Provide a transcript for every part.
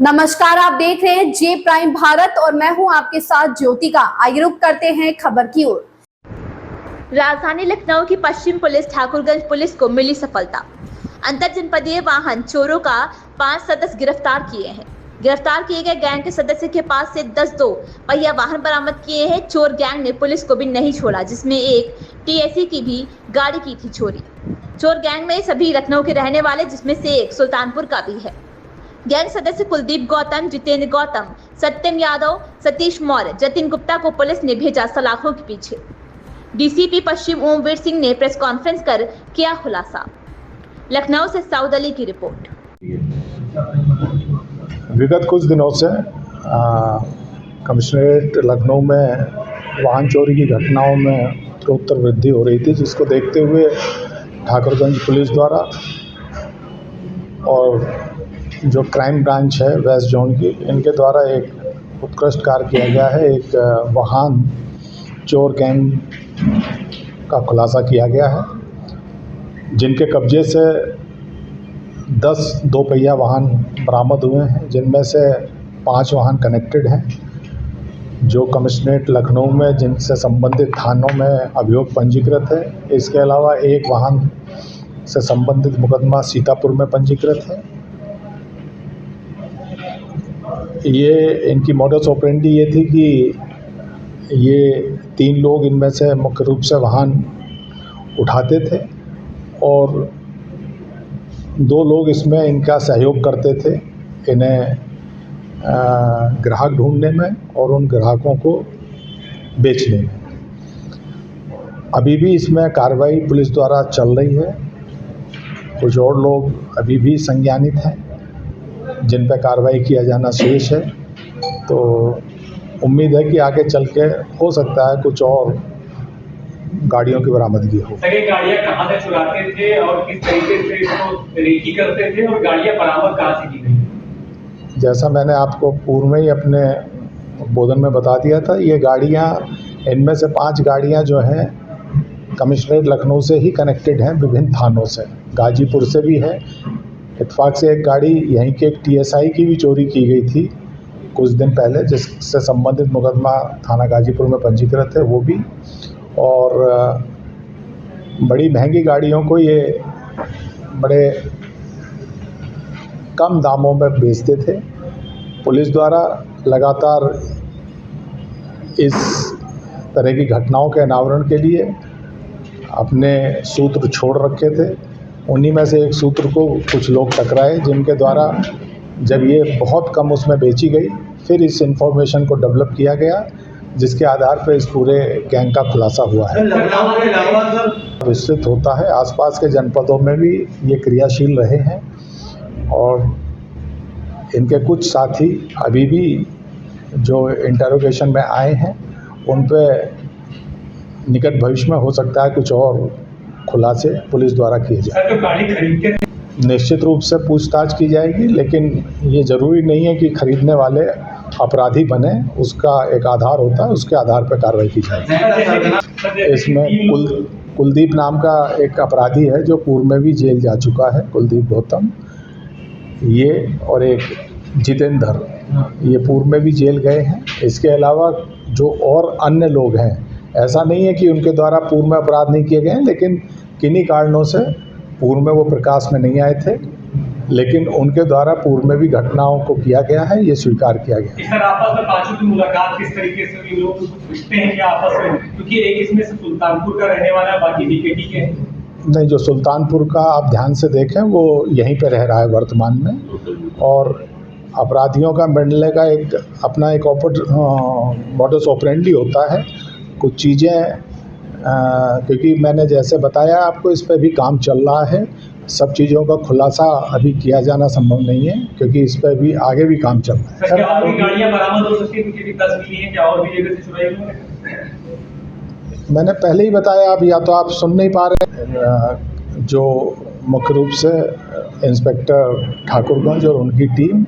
नमस्कार, आप देख रहे हैं जे प्राइम भारत और मैं हूं आपके साथ ज्योतिका। आइए रुक करते हैं खबर की ओर। राजधानी लखनऊ की पश्चिम पुलिस ठाकुरगंज पुलिस को मिली सफलता। अंतर जनपदीय वाहन चोरों का 5 सदस्य गिरफ्तार किए हैं। गिरफ्तार किए गए गैंग के सदस्य के पास से 10 दो पहिया वाहन बरामद किए हैं। चोर गैंग ने पुलिस को भी नहीं छोड़ा, जिसमें एक टीएसी की भी गाड़ी की थी चोरी। चोर गैंग में सभी लखनऊ के रहने वाले, जिसमें से एक सुल्तानपुर का भी है। गैंग सदस्य कुलदीप गौतम, जितेंद्र गौतम, सत्यम यादव, सतीश मौर्य, जतिन गुप्ता को पुलिस ने भेजा सलाखों के पीछे। डीसीपी पश्चिम ओमवीर सिंह ने प्रेस कॉन्फ्रेंस कर किया खुलासा। लखनऊ से साउद अली की रिपोर्ट। विगत कुछ दिनों से कमिश्नरेट लखनऊ में वाहन चोरी की घटनाओं में उत्तरोत्तर वृद्धि हो रही थी, जिसको देखते हुए ठाकुरगंज पुलिस द्वारा और जो क्राइम ब्रांच है वेस्ट जोन की, इनके द्वारा एक उत्कृष्ट कार्य किया गया है। एक वाहन चोर गैंग का खुलासा किया गया है, जिनके कब्जे से 10 दोपहिया वाहन बरामद हुए हैं, जिनमें से 5 वाहन कनेक्टेड हैं, जो कमिश्नरेट लखनऊ में जिनसे संबंधित थानों में अभियोग पंजीकृत है। इसके अलावा एक वाहन से संबंधित मुकदमा सीतापुर में पंजीकृत है। ये इनकी मॉडस ऑपरेंडी ये थी कि ये 3 लोग इनमें से मुख्य रूप से वाहन उठाते थे और 2 लोग इसमें इनका सहयोग करते थे, इन्हें ग्राहक ढूंढने में और उन ग्राहकों को बेचने में। अभी भी इसमें कार्रवाई पुलिस द्वारा चल रही है। कुछ और लोग अभी भी संज्ञानित हैं, जिन पर कार्रवाई किया जाना शेष है। तो उम्मीद है कि आगे चल के हो सकता है कुछ और गाड़ियों की बरामदगी हो। सर, ये गाड़ियाँ कहाँ से चुराते थे और किस तरीके से इसको रेकी करते थे और गाड़ियाँ बरामद कहाँ से की गई? जैसा मैंने आपको पूर्व में ही अपने बोधन में बता दिया था, ये गाड़ियाँ, इनमें से 5 गाड़ियाँ जो हैं कमिश्नरेट लखनऊ से ही कनेक्टेड हैं, विभिन्न थानों से। गाजीपुर से भी है। इत्तेफाक से एक गाड़ी यहीं के एक टीएसआई की भी चोरी की गई थी कुछ दिन पहले, जिससे संबंधित मुकदमा थाना गाजीपुर में पंजीकृत है, वो भी। और बड़ी महंगी गाड़ियों को ये बड़े कम दामों में बेचते थे। पुलिस द्वारा लगातार इस तरह की घटनाओं के अनावरण के लिए अपने सूत्र छोड़ रखे थे। उन्हीं में से एक सूत्र को कुछ लोग टकराए, जिनके द्वारा जब ये बहुत कम उसमें बेची गई, फिर इस इंफॉर्मेशन को डेवलप किया गया, जिसके आधार पर इस पूरे गैंग का खुलासा हुआ है। विस्तृत होता है, आसपास के जनपदों में भी ये क्रियाशील रहे हैं और इनके कुछ साथी अभी भी जो इंटरोगेशन में आए हैं, उन पे निकट भविष्य में हो सकता है कुछ और खुलासे पुलिस द्वारा किए जाए। निश्चित रूप से पूछताछ की जाएगी, लेकिन ये ज़रूरी नहीं है कि खरीदने वाले अपराधी बने। उसका एक आधार होता है, उसके आधार पर कार्रवाई की जाएगी। इसमें कुलदीप नाम का एक अपराधी है जो पूर्व में भी जेल जा चुका है, कुलदीप गौतम, ये, और एक जितेंद्र, ये पूर्व में भी जेल गए हैं। इसके अलावा जो और अन्य लोग हैं, ऐसा नहीं है कि उनके द्वारा पूर्व में अपराध नहीं किए गए हैं, लेकिन किन्हीं कारणों से पूर्व में वो प्रकाश में नहीं आए थे, लेकिन उनके द्वारा पूर्व में भी घटनाओं को किया गया है, ये स्वीकार किया गया है। सर, आपस में पांचों की मुलाकात किस तरीके से हुई? लोग कुछ पूछते हैं क्या आपस में? क्योंकि एक इसमें से सुल्तानपुर का रहने वाला है, बाकी डीकेटी के हैं। नहीं, जो सुल्तानपुर का आप ध्यान से देखें, वो यहीं पे रह रहा है वर्तमान में। और अपराधियों का मिलने का एक अपना एक मॉडस ऑपरेंडी होता है। कुछ चीज़ें क्योंकि मैंने जैसे बताया आपको, इस पर भी काम चल रहा है। सब चीज़ों का खुलासा अभी किया जाना संभव नहीं है, क्योंकि इस पर भी आगे भी काम चल रहा है। सर, क्या और भी गाड़ियाँ बरामद हो सकती हैं? मुझे भी 10 मिली हैं, क्या और भी जगह से चुराई हुई हैं? मैंने पहले ही बताया, अब या तो आप सुन नहीं पा रहे हैं। जो मुख्य रूप से इंस्पेक्टर ठाकुरगंज और उनकी टीम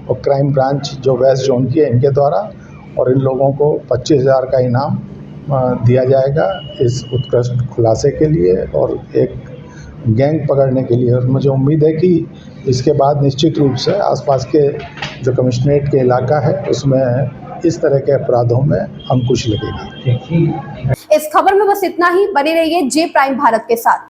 और क्राइम ब्रांच जो वेस्ट जोन की है, इनके द्वारा, और इन लोगों को 25,000 का इनाम दिया जाएगा इस उत्कृष्ट खुलासे के लिए। और एक गैंग पकड़ने के लिए, और मुझे उम्मीद है कि इसके बाद निश्चित रूप से आसपास के जो कमिश्नरेट के इलाका है उसमें इस तरह के अपराधों में अंकुश लगेगा। इस खबर में बस इतना ही। बने रहिए जे प्राइम भारत के साथ।